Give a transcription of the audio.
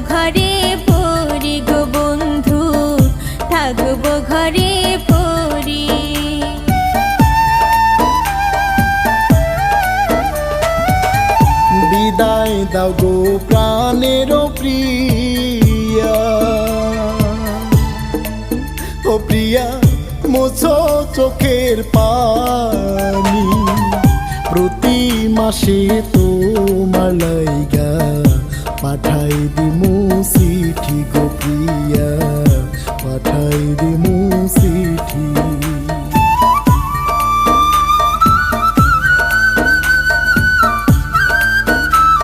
ঘরে পরি গো বন্ধু, থাকবো ঘরে পরি। বিদায় দাও গো প্রাণের প্রিয়া, ও প্রিয়া মোছো চোখের পানি, প্রতি মাসে তোমার